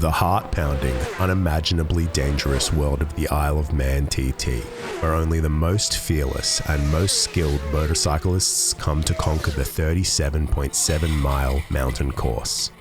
the heart-pounding, unimaginably dangerous world of the Isle of Man TT, where only the most fearless and most skilled motorcyclists come to conquer the 37.7-mile mountain course.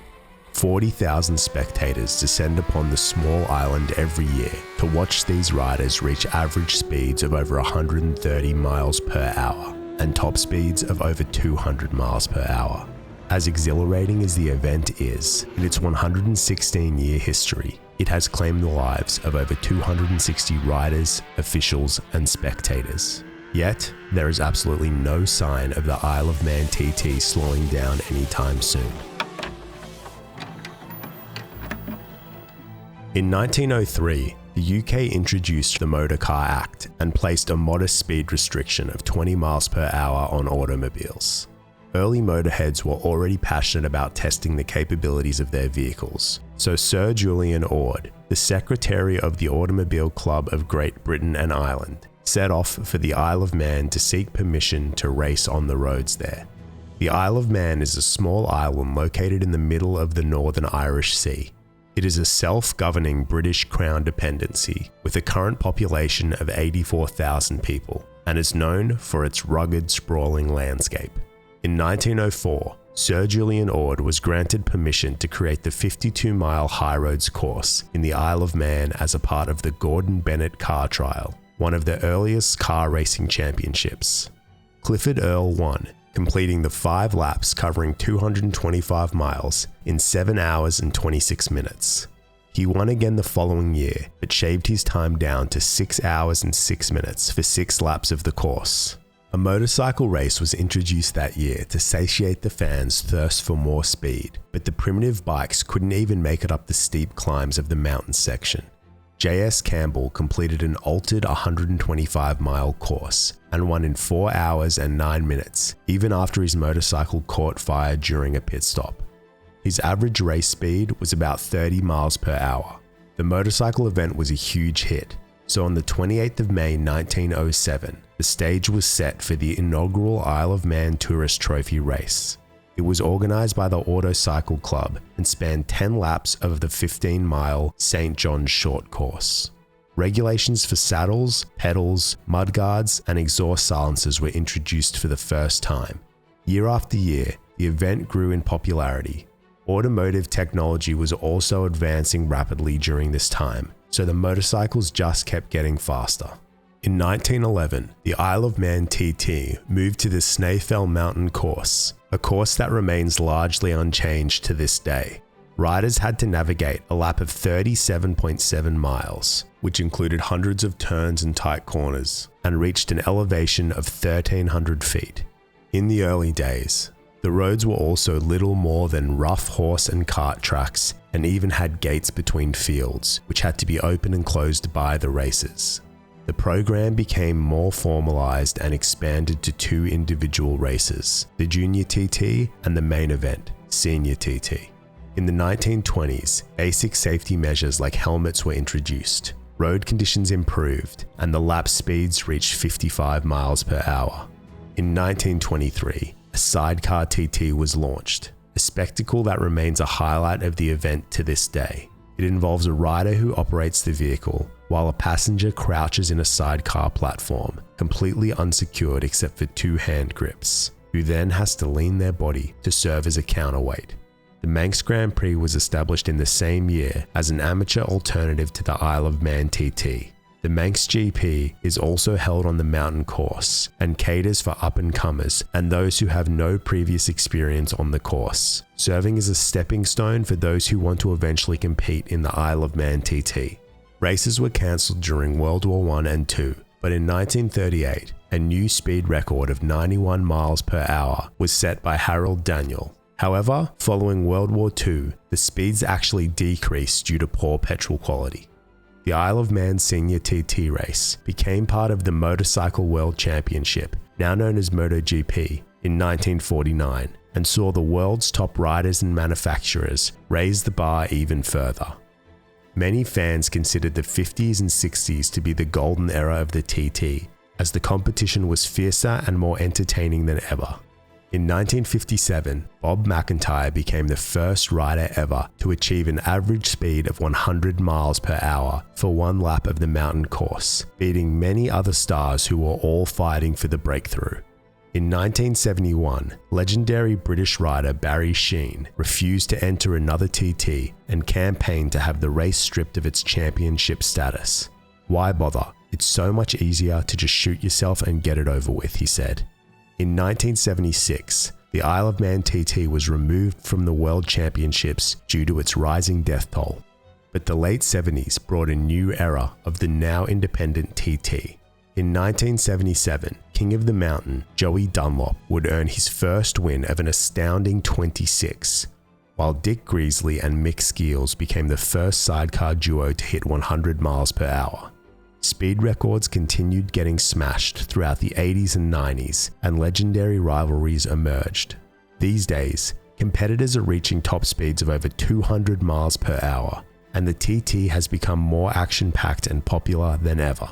40,000 spectators descend upon the small island every year to watch these riders reach average speeds of over 130 miles per hour and top speeds of over 200 miles per hour. As exhilarating as the event is, in its 116-year history, it has claimed the lives of over 260 riders, officials, and spectators. Yet, there is absolutely no sign of the Isle of Man TT slowing down anytime soon. In 1903, the UK introduced the Motor Car Act and placed a modest speed restriction of 20 miles per hour on automobiles. Early motorheads were already passionate about testing the capabilities of their vehicles, so Sir Julian Ord, the Secretary of the Automobile Club of Great Britain and Ireland, set off for the Isle of Man to seek permission to race on the roads there. The Isle of Man is a small island located in the middle of the Northern Irish Sea. It is a self-governing British Crown dependency with a current population of 84,000 people and is known for its rugged, sprawling landscape. In 1904, Sir Julian Ord was granted permission to create the 52-mile high roads course in the Isle of Man as a part of the Gordon Bennett Car Trial, one of the earliest car racing championships. Clifford Earl won, completing the 5 laps covering 225 miles in 7 hours and 26 minutes. He won again the following year, but shaved his time down to 6 hours and 6 minutes for 6 laps of the course. A motorcycle race was introduced that year to satiate the fans' thirst for more speed, but the primitive bikes couldn't even make it up the steep climbs of the mountain section. J.S. Campbell completed an altered 125-mile course and won in 4 hours and 9 minutes, even after his motorcycle caught fire during a pit stop. His average race speed was about 30 miles per hour. The motorcycle event was a huge hit, so on the 28th of May 1907, the stage was set for the inaugural Isle of Man Tourist Trophy race. It was organized by the Autocycle Club and spanned 10 laps of the 15-mile St. John's short course. Regulations for saddles, pedals, mudguards, and exhaust silencers were introduced for the first time. Year after year, the event grew in popularity. Automotive technology was also advancing rapidly during this time, so the motorcycles just kept getting faster. In 1911, the Isle of Man TT moved to the Snaefell Mountain course, a course that remains largely unchanged to this day. Riders had to navigate a lap of 37.7 miles, which included hundreds of turns and tight corners, and reached an elevation of 1,300 feet. In the early days, the roads were also little more than rough horse and cart tracks and even had gates between fields, which had to be opened and closed by the racers. The program became more formalized and expanded to 2 individual races, the Junior TT and the main event, Senior TT. In the 1920s, basic safety measures like helmets were introduced, road conditions improved, and the lap speeds reached 55 miles per hour. In 1923, a sidecar TT was launched, a spectacle that remains a highlight of the event to this day. It involves a rider who operates the vehicle, while a passenger crouches in a sidecar platform, completely unsecured except for 2 hand grips, who then has to lean their body to serve as a counterweight. The Manx Grand Prix was established in the same year as an amateur alternative to the Isle of Man TT. The Manx GP is also held on the mountain course and caters for up-and-comers and those who have no previous experience on the course, serving as a stepping stone for those who want to eventually compete in the Isle of Man TT. Races were cancelled during World War I and II, but in 1938, a new speed record of 91 miles per hour was set by Harold Daniel. However, following World War II, the speeds actually decreased due to poor petrol quality. The Isle of Man Senior TT race became part of the Motorcycle World Championship, now known as MotoGP, in 1949, and saw the world's top riders and manufacturers raise the bar even further. Many fans considered the 50s and 60s to be the golden era of the TT, as the competition was fiercer and more entertaining than ever. In 1957, Bob McIntyre became the first rider ever to achieve an average speed of 100 miles per hour for one lap of the mountain course, beating many other stars who were all fighting for the breakthrough. In 1971, legendary British rider Barry Sheene refused to enter another TT and campaigned to have the race stripped of its championship status. "Why bother? It's so much easier to just shoot yourself and get it over with," he said. In 1976, the Isle of Man TT was removed from the World Championships due to its rising death toll. But the late 70s brought a new era of the now independent TT. In 1977, King of the Mountain, Joey Dunlop, would earn his first win of an astounding 26, while Dick Greasley and Mick Skeels became the first sidecar duo to hit 100 miles per hour. Speed records continued getting smashed throughout the 80s and 90s, and legendary rivalries emerged. These days, competitors are reaching top speeds of over 200 miles per hour, and the TT has become more action-packed and popular than ever.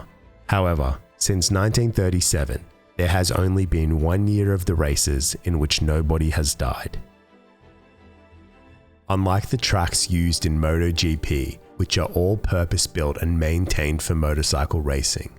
However, since 1937, there has only been 1 year of the races in which nobody has died. Unlike the tracks used in MotoGP, which are all purpose-built and maintained for motorcycle racing,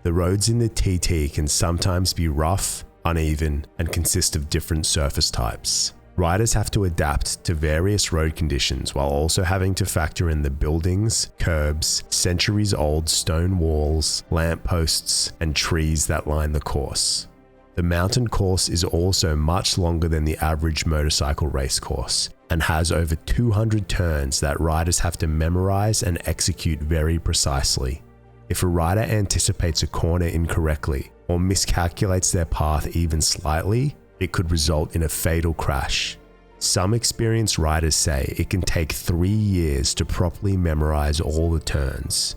the roads in the TT can sometimes be rough, uneven, and consist of different surface types. Riders have to adapt to various road conditions while also having to factor in the buildings, curbs, centuries-old stone walls, lampposts, and trees that line the course. The mountain course is also much longer than the average motorcycle race course and has over 200 turns that riders have to memorize and execute very precisely. If a rider anticipates a corner incorrectly or miscalculates their path even slightly, it could result in a fatal crash. Some experienced riders say it can take 3 years to properly memorize all the turns.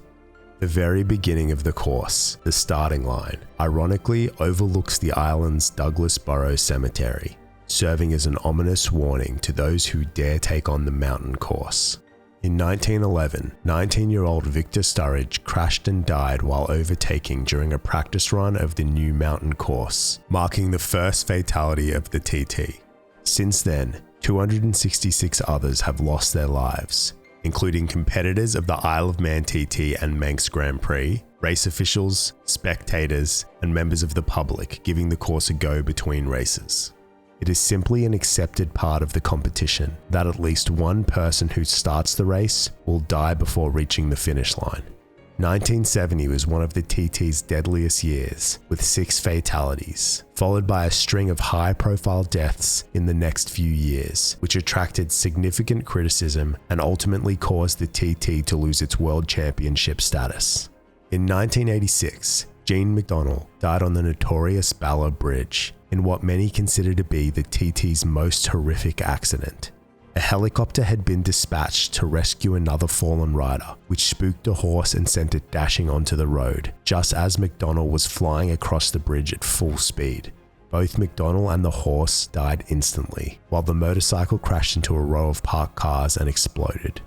The very beginning of the course, the starting line, ironically overlooks the island's Douglas Burrow Cemetery, serving as an ominous warning to those who dare take on the mountain course. In 1911, 19-year-old Victor Sturridge crashed and died while overtaking during a practice run of the new mountain course, marking the first fatality of the TT. Since then, 266 others have lost their lives, including competitors of the Isle of Man TT and Manx Grand Prix, race officials, spectators, and members of the public giving the course a go between races. It is simply an accepted part of the competition that at least one person who starts the race will die before reaching the finish line. 1970 was one of the TT's deadliest years, with 6 fatalities, followed by a string of high-profile deaths in the next few years, which attracted significant criticism and ultimately caused the TT to lose its world championship status. In 1986, Jean McDonnell died on the notorious Bala Bridge, in what many consider to be the TT's most horrific accident. A helicopter had been dispatched to rescue another fallen rider, which spooked a horse and sent it dashing onto the road, just as McDonnell was flying across the bridge at full speed. Both McDonnell and the horse died instantly, while the motorcycle crashed into a row of parked cars and exploded.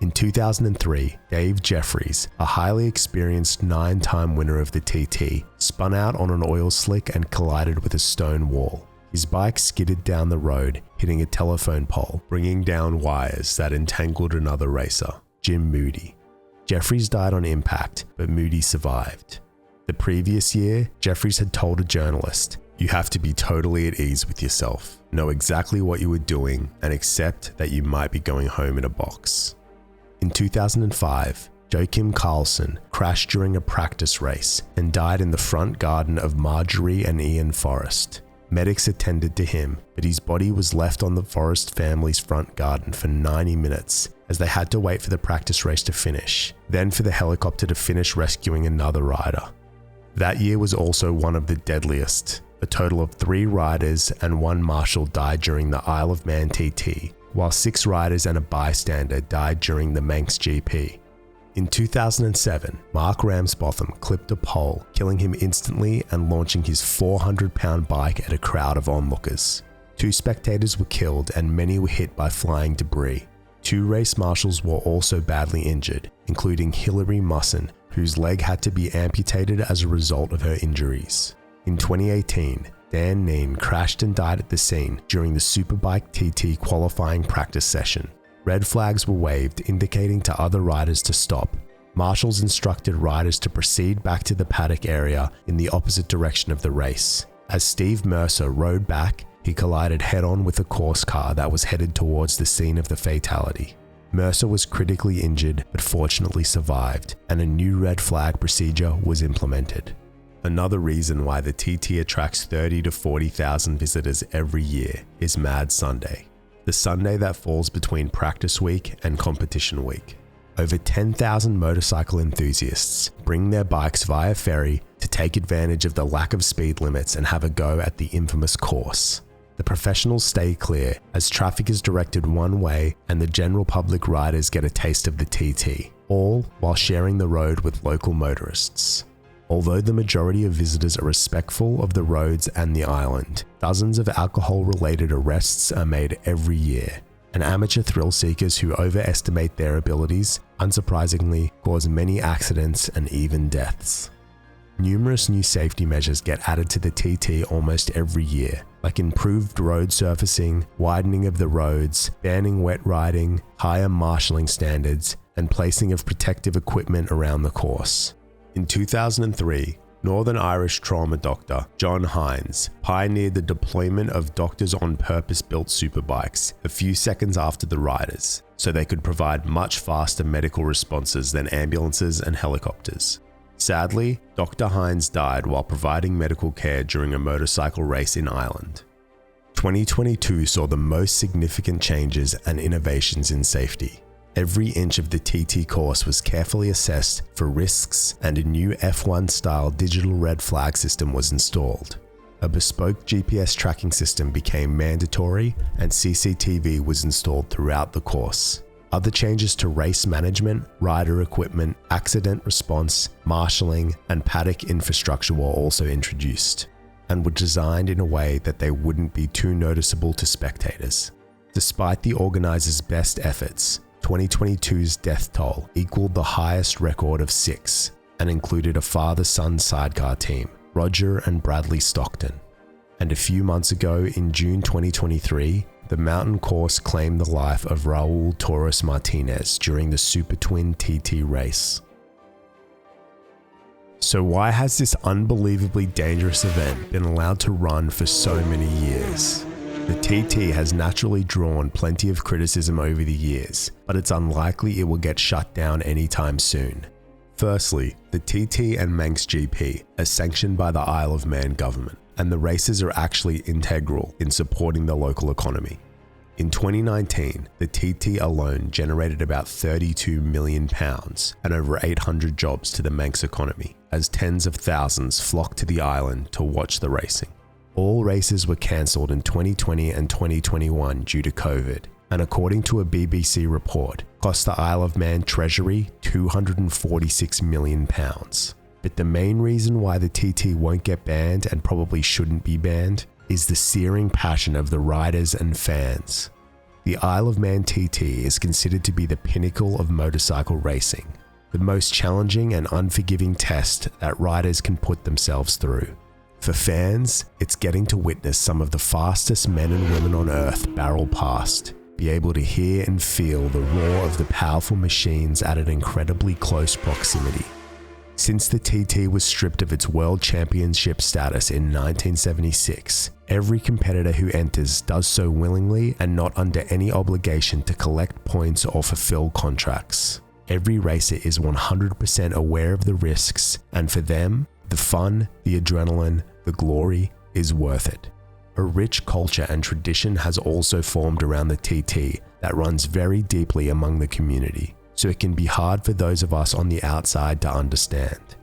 In 2003, Dave Jeffries, a highly experienced 9-time winner of the TT, spun out on an oil slick and collided with a stone wall. His bike skidded down the road, hitting a telephone pole, bringing down wires that entangled another racer, Jim Moody. Jeffries died on impact, but Moody survived. The previous year, Jeffries had told a journalist, "You have to be totally at ease with yourself, know exactly what you were doing, and accept that you might be going home in a box." In 2005, Joachim Carlson crashed during a practice race and died in the front garden of Marjorie and Ian Forrest. Medics attended to him, but his body was left on the Forrest family's front garden for 90 minutes as they had to wait for the practice race to finish, then for the helicopter to finish rescuing another rider. That year was also one of the deadliest. A total of 3 riders and 1 marshal died during the Isle of Man TT, while 6 riders and a bystander died during the Manx GP. In 2007, Mark Ramsbotham clipped a pole, killing him instantly and launching his 400-pound bike at a crowd of onlookers. 2 spectators were killed and many were hit by flying debris. 2 race marshals were also badly injured, including Hilary Musson, whose leg had to be amputated as a result of her injuries. In 2018, Dan Neen crashed and died at the scene during the Superbike TT qualifying practice session. Red flags were waved, indicating to other riders to stop. Marshals instructed riders to proceed back to the paddock area in the opposite direction of the race. As Steve Mercer rode back, he collided head-on with a course car that was headed towards the scene of the fatality. Mercer was critically injured but fortunately survived, and a new red flag procedure was implemented. Another reason why the TT attracts 30 to 40,000 visitors every year is Mad Sunday, the Sunday that falls between practice week and competition week. Over 10,000 motorcycle enthusiasts bring their bikes via ferry to take advantage of the lack of speed limits and have a go at the infamous course. The professionals stay clear as traffic is directed one way and the general public riders get a taste of the TT, all while sharing the road with local motorists. Although the majority of visitors are respectful of the roads and the island, dozens of alcohol-related arrests are made every year. And amateur thrill seekers who overestimate their abilities, unsurprisingly, cause many accidents and even deaths. Numerous new safety measures get added to the TT almost every year, like improved road surfacing, widening of the roads, banning wet riding, higher marshalling standards, and placing of protective equipment around the course. In 2003, Northern Irish trauma doctor John Hines pioneered the deployment of doctors on purpose-built superbikes a few seconds after the riders, so they could provide much faster medical responses than ambulances and helicopters. Sadly, Dr. Hines died while providing medical care during a motorcycle race in Ireland. 2022 saw the most significant changes and innovations in safety. Every inch of the TT course was carefully assessed for risks, and a new F1-style digital red flag system was installed. A bespoke GPS tracking system became mandatory, and CCTV was installed throughout the course. Other changes to race management, rider equipment, accident response, marshalling, and paddock infrastructure were also introduced, and were designed in a way that they wouldn't be too noticeable to spectators. Despite the organizers' best efforts, 2022's death toll equaled the highest record of 6 and included a father-son sidecar team, Roger and Bradley Stockton. And a few months ago, in June 2023, the mountain course claimed the life of Raul Torres Martinez during the Super Twin TT race. So why has this unbelievably dangerous event been allowed to run for so many years? The TT has naturally drawn plenty of criticism over the years, but it's unlikely it will get shut down anytime soon. Firstly, the TT and Manx GP are sanctioned by the Isle of Man government, and the races are actually integral in supporting the local economy. In 2019, the TT alone generated about £32 million and over 800 jobs to the Manx economy, as tens of thousands flocked to the island to watch the racing. All races were cancelled in 2020 and 2021 due to COVID, and according to a BBC report, cost the Isle of Man Treasury £246 million. But the main reason why the TT won't get banned, and probably shouldn't be banned, is the searing passion of the riders and fans. The Isle of Man TT is considered to be the pinnacle of motorcycle racing, the most challenging and unforgiving test that riders can put themselves through. For fans, it's getting to witness some of the fastest men and women on earth barrel past, be able to hear and feel the roar of the powerful machines at an incredibly close proximity. Since the TT was stripped of its world championship status in 1976, every competitor who enters does so willingly and not under any obligation to collect points or fulfill contracts. Every racer is 100% aware of the risks, and for them, the fun, the adrenaline, the glory is worth it. A rich culture and tradition has also formed around the TT that runs very deeply among the community, so it can be hard for those of us on the outside to understand.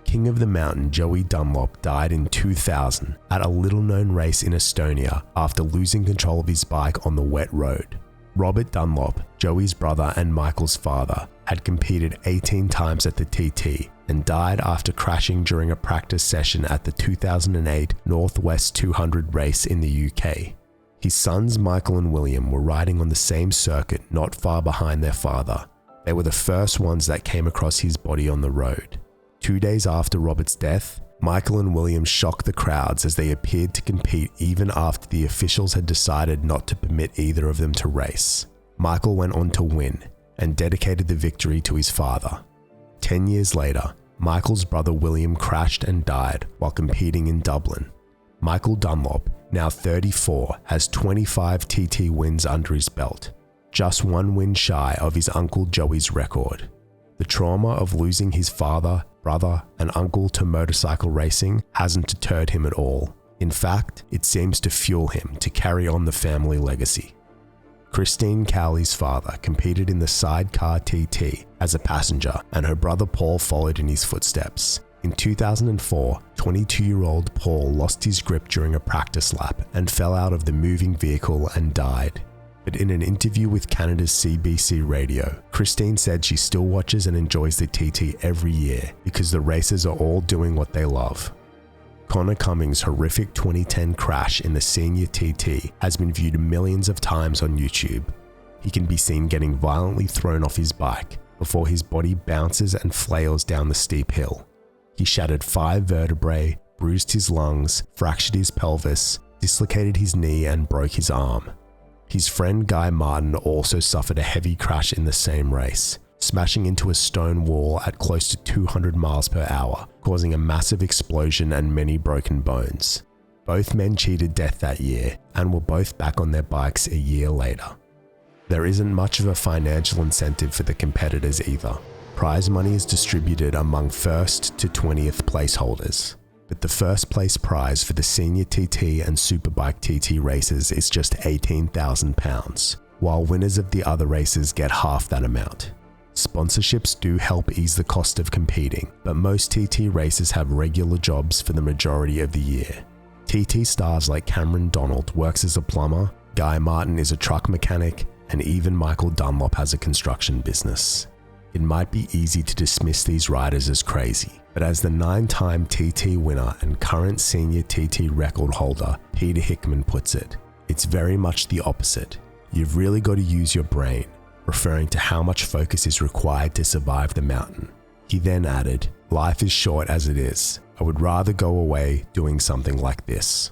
King of the Mountain Joey Dunlop died in 2000 at a little-known race in Estonia after losing control of his bike on the wet road. Robert Dunlop, Joey's brother and Michael's father, had competed 18 times at the TT and died after crashing during a practice session at the 2008 Northwest 200 race in the UK. His sons Michael and William were riding on the same circuit not far behind their father. They were the first ones that came across his body on the road. 2 days after Robert's death, Michael and William shocked the crowds as they appeared to compete even after the officials had decided not to permit either of them to race. Michael went on to win and dedicated the victory to his father. 10 years later, Michael's brother William crashed and died while competing in Dublin. Michael Dunlop, now 34, has 25 TT wins under his belt, just one win shy of his uncle Joey's record. The trauma of losing his father, brother, and uncle to motorcycle racing hasn't deterred him at all. In fact, it seems to fuel him to carry on the family legacy. Christine Cowley's father competed in the sidecar TT as a passenger, and her brother Paul followed in his footsteps. In 2004, 22-year-old Paul lost his grip during a practice lap and fell out of the moving vehicle and died. But in an interview with Canada's CBC Radio, Christine said she still watches and enjoys the TT every year because the racers are all doing what they love. Connor Cummings' horrific 2010 crash in the senior TT has been viewed millions of times on YouTube. He can be seen getting violently thrown off his bike before his body bounces and flails down the steep hill. He shattered 5 vertebrae, bruised his lungs, fractured his pelvis, dislocated his knee, and broke his arm. His friend Guy Martin also suffered a heavy crash in the same race, smashing into a stone wall at close to 200 miles per hour, causing a massive explosion and many broken bones. Both men cheated death that year and were both back on their bikes a year later. There isn't much of a financial incentive for the competitors either. Prize money is distributed among 1st to 20th placeholders, but the first place prize for the senior TT and superbike TT races is just £18,000, while winners of the other races get half that amount. Sponsorships do help ease the cost of competing, but most TT racers have regular jobs for the majority of the year. TT stars like Cameron Donald works as a plumber, Guy Martin is a truck mechanic, and even Michael Dunlop has a construction business. It might be easy to dismiss these riders as crazy, but as the 9-time TT winner and current senior TT record holder Peter Hickman puts it, it's very much the opposite. You've really got to use your brain, referring to how much focus is required to survive the mountain. He then added, "Life is short as it is. I would rather go away doing something like this."